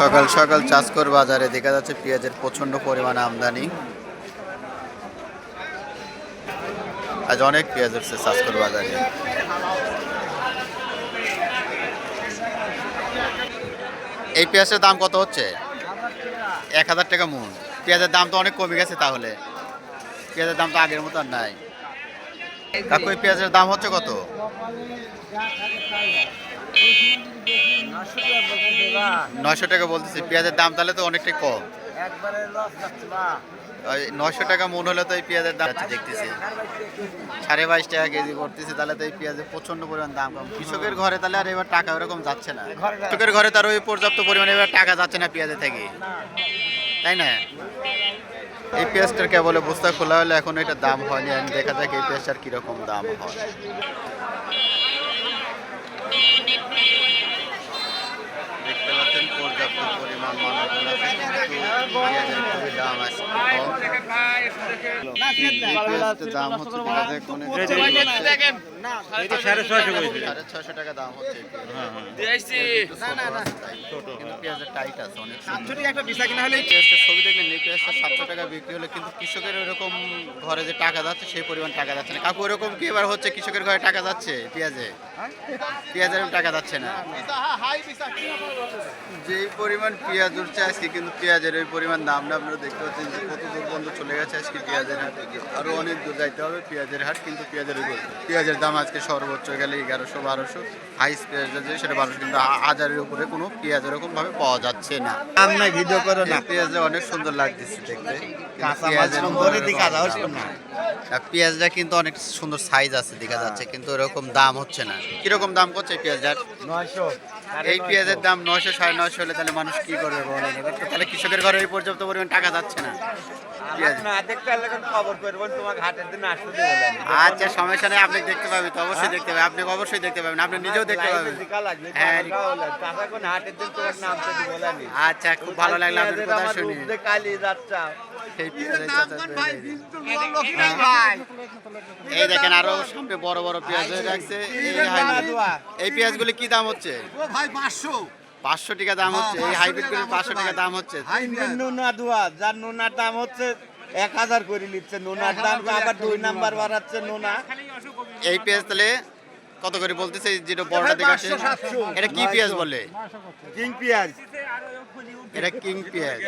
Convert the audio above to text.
সকাল সকাল চাষকর বাজারে দেখা যাচ্ছে পেঁয়াজের প্রচন্ড পরিমাণে আমদানি। আজ অনেক পেঁয়াজ উঠছে চাষকর বাজারে। এই পেঁয়াজের দাম কত হচ্ছে? 1000 টাকা মন। পেঁয়াজের দাম তো অনেক কমে গেছে, তাহলে পেঁয়াজের দাম তো আগের মতো আর নাই। কাকু, এই পেঁয়াজের দাম হচ্ছে কত? 900 টাকা বলতেছি। পেঁয়াজের দাম তাহলে তো অনেকটাই কম। 900 টাকা মন হলে তো এই পেঁয়াজের দাম দেখতেছি 22.5 টাকা কেজি করতেছে, তাহলে তো এই পেঁয়াজের প্রচন্ড পরিমাণ দাম কম। কৃষকের ঘরে তাহলে আর এবার টাকা ওরকম যাচ্ছে না। কৃষকের ঘরে তার ওই পর্যাপ্ত পরিমাণে এবার টাকা যাচ্ছে না পেঁয়াজের থেকে, তাই না? এই পেঁয়াজটার কেবল বস্তা খোলা হলে এখন এটা দাম হয়নি। দেখা যাক এই পেঁয়াজটার কিরকম দাম হয়। দেখতে পাচ্ছেন পর্যাপ্ত পরিমাণ মানুষজন আছে, কিন্তু পেঁয়াজের খুবই দাম আছে কম। পেঁয়াজের দাম হচ্ছে 650 টাকা দাম হচ্ছে। কিন্তু পেঁয়াজের টাইট আছে অনেক। পেঁয়াজটা ছবি দেখলেন, এই পেঁয়াজটা 700 টাকা বিক্রি হলে কিন্তু কৃষকের ওইরকম ঘরে যে টাকা যাচ্ছে সেই পরিমাণ টাকা যাচ্ছে না। কাকু, ওরকম কি এবার হচ্ছে কৃষকের ঘরে টাকা যাচ্ছে? পেঁয়াজের টাকা যাচ্ছে না। যে পরিমাণ পেঁয়াজ উঠছে আজকে, কিন্তু পেঁয়াজের ওই পরিমাণ দাম না। আপনারা দেখতে পাচ্ছেন যে কত দূর পর্যন্ত চলে গেছে আজকে পেঁয়াজের হাট। আরো অনেক দূর যাইতে হবে পেঁয়াজের হাট, কিন্তু পেঁয়াজের দাম আজকে সর্বোচ্চ গেলে 1100-1200, হাইস্ট পেঁয়াজ আছে সেটা 1200, কিন্তু 1000-এর উপরে কোনো পেঁয়াজ এরকম ভাবে পাওয়া যাচ্ছে না। ভিডিও করো না। পেঁয়াজটা অনেক সুন্দর লাগতেছে দেখতে। পেঁয়াজটা কিন্তু অনেক সুন্দর সাইজ আছে দেখা যাচ্ছে, কিন্তু এরকম দাম হচ্ছে না। কিরকম দাম করছে পেঁয়াজটার? 900। এই পেঁয়াজের দাম 900, 950 হলে তাহলে মানুষ কি করবে বলেন? এবার তো তাহলে কৃষকের ঘরে এই পর্যাপ্ত পরিমাণ টাকা যাচ্ছে না। আচ্ছা, সমস্যা নেই, আপনি দেখতে পাবেন তো, অবশ্যই দেখতে পাবেন। আপনি অবশ্যই দেখতে পাবেন, আপনি নিজেও দেখতে পাবেন। হ্যাঁ, আচ্ছা, খুব ভালো লাগলো আপনার কথা শুনে। এই দেখেন আরো সামনে বড় বড় পেঁয়াজ হয়ে রাখছে। এই পেঁয়াজগুলি কি দাম হচ্ছে? 500 টাকা দাম হচ্ছে। এই হাইব্রিড গুলির 500 টাকা দাম হচ্ছে। যার নোনার দাম হচ্ছে 1000 করে নিচ্ছে। নোনার দাম আবার 2 নাম্বার বাড়াচ্ছে নোনা। এই পেঁয়াজ তাহলে কত করে বলতেছে? যেটা বড়টা দেখে আসে, এটা কি পেঁয়াজ বলে? কিং পেঁয়াজ। এটা কিং পেঁয়াজ।